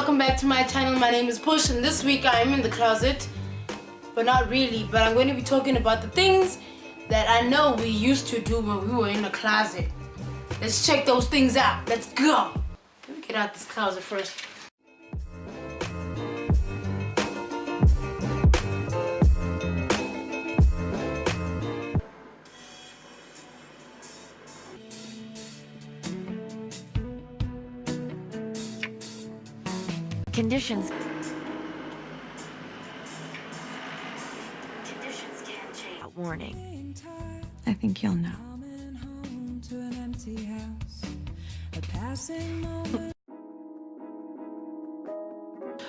welcome back to my channel. My name is Push, and this week I am in the closet, but not really, but I'm going to be talking about the things that I know we used to do when we were in the closet. Let's check those things out. Let's go. Let me get out this closet first. Conditions can change. Warning. I think you'll know.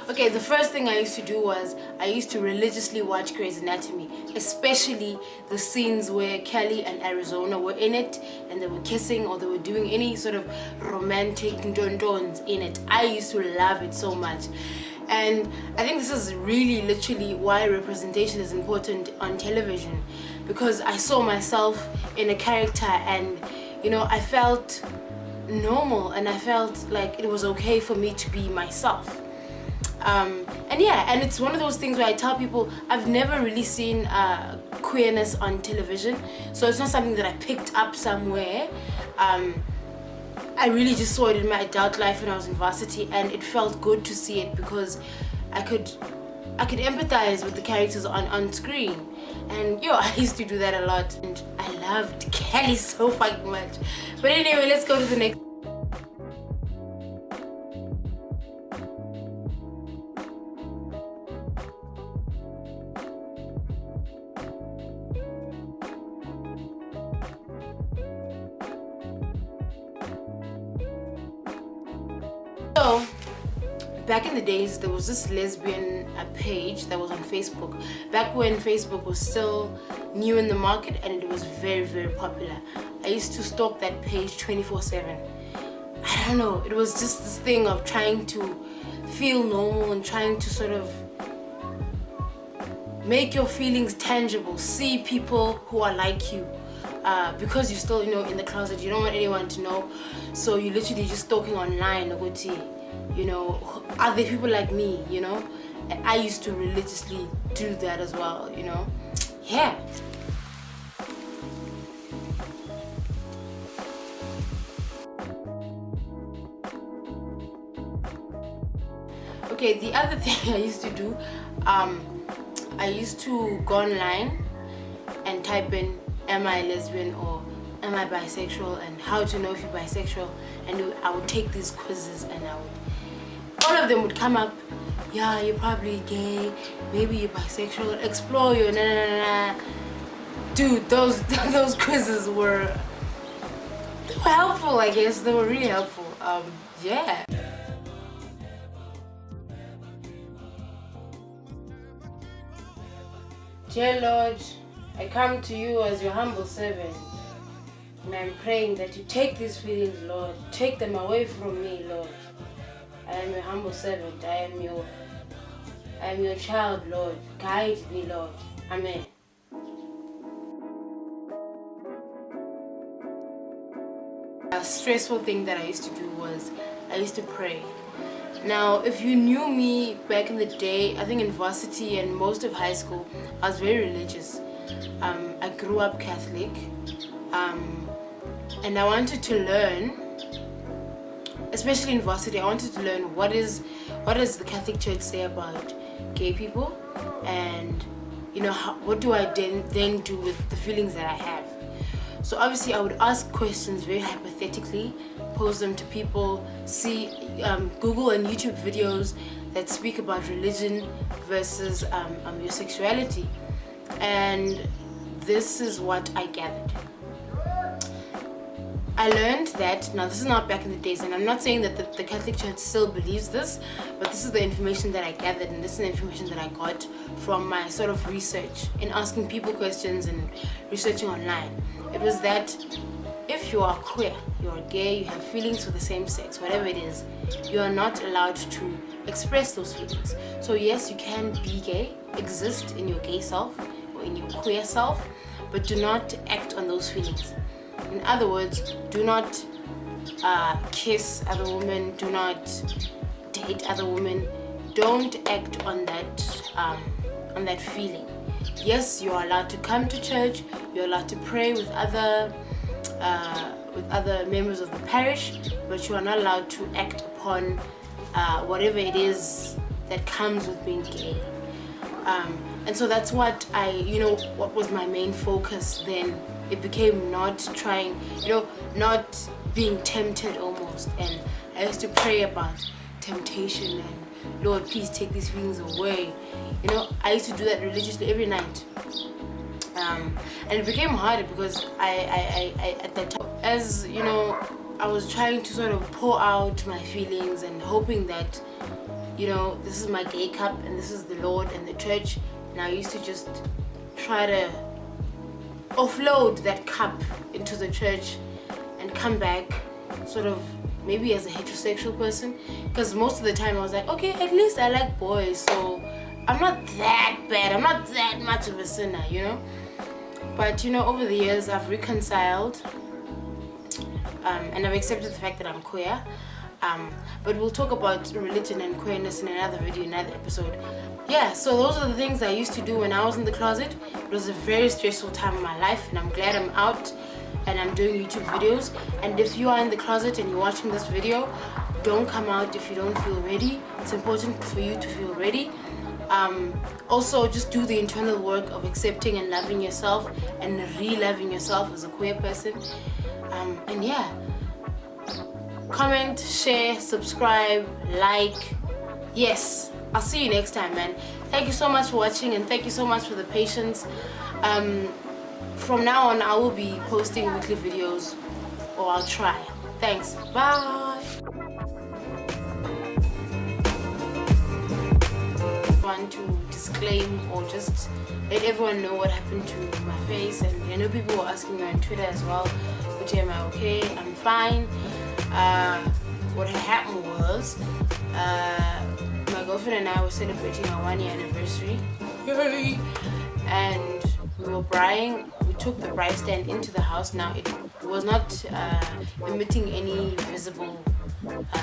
Okay, the first thing I used to do was I used to religiously watch Grey's Anatomy, especially the scenes where Kelly and Arizona were in it and they were kissing or they were doing any sort of romantic dons in it. I used to love it so much. And I think this is really literally why representation is important on television, because I saw myself in a character and, you know, I felt normal and I felt like it was okay for me to be myself. And yeah, and it's one of those things where I tell people I've never really seen queerness on television, so it's not something that I picked up somewhere. I really just saw it in my adult life when I was in varsity, and it felt good to see it because I could empathize with the characters on screen. And yo, I used to do that a lot, and I loved Kelly so fucking much. But anyway, let's go to the next. So, back in the days, there was this lesbian page that was on Facebook. Back when Facebook was still new in the market and it was very, very popular. I used to stalk that page 24/7. I don't know, it was just this thing of trying to feel normal and trying to sort of make your feelings tangible, see people who are like you. Because you're still, you know, in the closet, you don't want anyone to know, so you're literally just stalking online, you know, are there people like me, you know? And I used to religiously do that as well, you know? Yeah. Okay, the other thing I used to do, I used to go online and type in, am I lesbian or am I bisexual, and how to know if you're bisexual, and I would take these quizzes and all of them would come up. Yeah, you're probably gay, maybe you're bisexual, explore your na. Dude, those quizzes were helpful, I guess. They were really helpful. Yeah. Dear Lord, I come to you as your humble servant, and I'm praying that you take these feelings, Lord. Take them away from me, Lord. I am your humble servant. I am your child, Lord. Guide me, Lord. Amen. A stressful thing that I used to do was I used to pray. Now, if you knew me back in the day, I think in varsity and most of high school, I was very religious. I grew up Catholic, and I wanted to learn, especially in varsity, I wanted to learn what does the Catholic Church say about gay people, and you know, what do I then do with the feelings that I have. So obviously I would ask questions very hypothetically, pose them to people, see, Google and YouTube videos that speak about religion versus your sexuality, and this is what I gathered. I learned that, now this is not back in the days, and I'm not saying that the Catholic Church still believes this, but this is the information that I gathered, and this is the information that I got from my sort of research in asking people questions and researching online. It was that if you are queer, you're gay, you have feelings for the same sex, whatever it is, you are not allowed to express those feelings. So yes, you can be gay, exist in your gay self or in your queer self, but do not act on those feelings. In other words, do not kiss other women, do not date other women, don't act on that feeling. Yes, you are allowed to come to church, you're allowed to pray with other members of the parish, but you are not allowed to act upon whatever it is that comes with being gay. And so that's what what was my main focus then. It became not trying, not being tempted almost. And I used to pray about temptation and, Lord, please take these feelings away. I used to do that religiously every night. And it became harder because I at that time, as I was trying to sort of pour out my feelings and hoping that, this is my gay cup and this is the Lord and the church. And I used to just try to offload that cup into the church and come back sort of maybe as a heterosexual person, because most of the time I was like, okay, at least I like boys, so I'm not that bad, I'm not that much of a sinner, But over the years I've reconciled, and I've accepted the fact that I'm queer. But we'll talk about religion and queerness in another video, another episode. Yeah, so those are the things I used to do when I was in the closet. It was a very stressful time in my life, and I'm glad I'm out and I'm doing YouTube videos. And if you are in the closet and you're watching this video, don't come out if you don't feel ready. It's important for you to feel ready. Also, just do the internal work of accepting and loving yourself and re-loving yourself as a queer person. And yeah, comment, share, subscribe, like. Yes, I'll see you next time, man. Thank you so much for watching, and thank you so much for the patience. From now on, I will be posting weekly videos, or I'll try. Thanks. Bye. Want to disclaim or just let everyone know what happened to my face, and I know people were asking me on Twitter as well, which am I okay? I'm fine. What had happened was my girlfriend and I were celebrating our 1-year anniversary. Yay! And we were braaiing. We took the braai stand into the house. Now it was not emitting any visible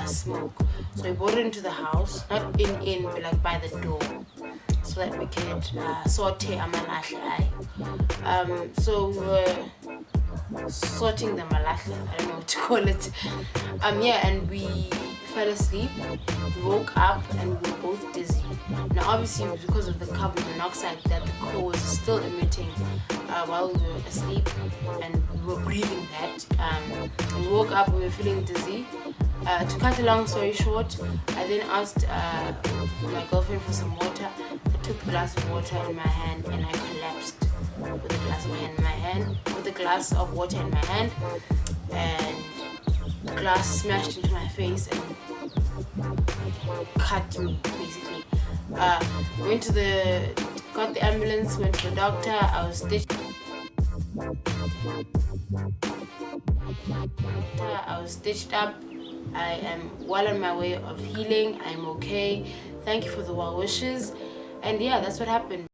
smoke, so we brought it into the house, not in but like by the door, so that we could saute amalahle. So we were sorting the malahle, I don't know what to call it. Yeah, and we fell asleep. We woke up and we were both dizzy. Now obviously it was because of the carbon monoxide that the core was still emitting while we were asleep, and we were breathing that. We woke up and we were feeling dizzy. To cut a long story short, I then asked my girlfriend for some water. I took a glass of water in my hand and I collapsed with a glass of water in my hand, and the glass smashed into my face and cut me basically. Got the ambulance, went to the doctor. I was stitched up. I am well on my way of healing. I'm okay. Thank you for the well wishes. And yeah, that's what happened.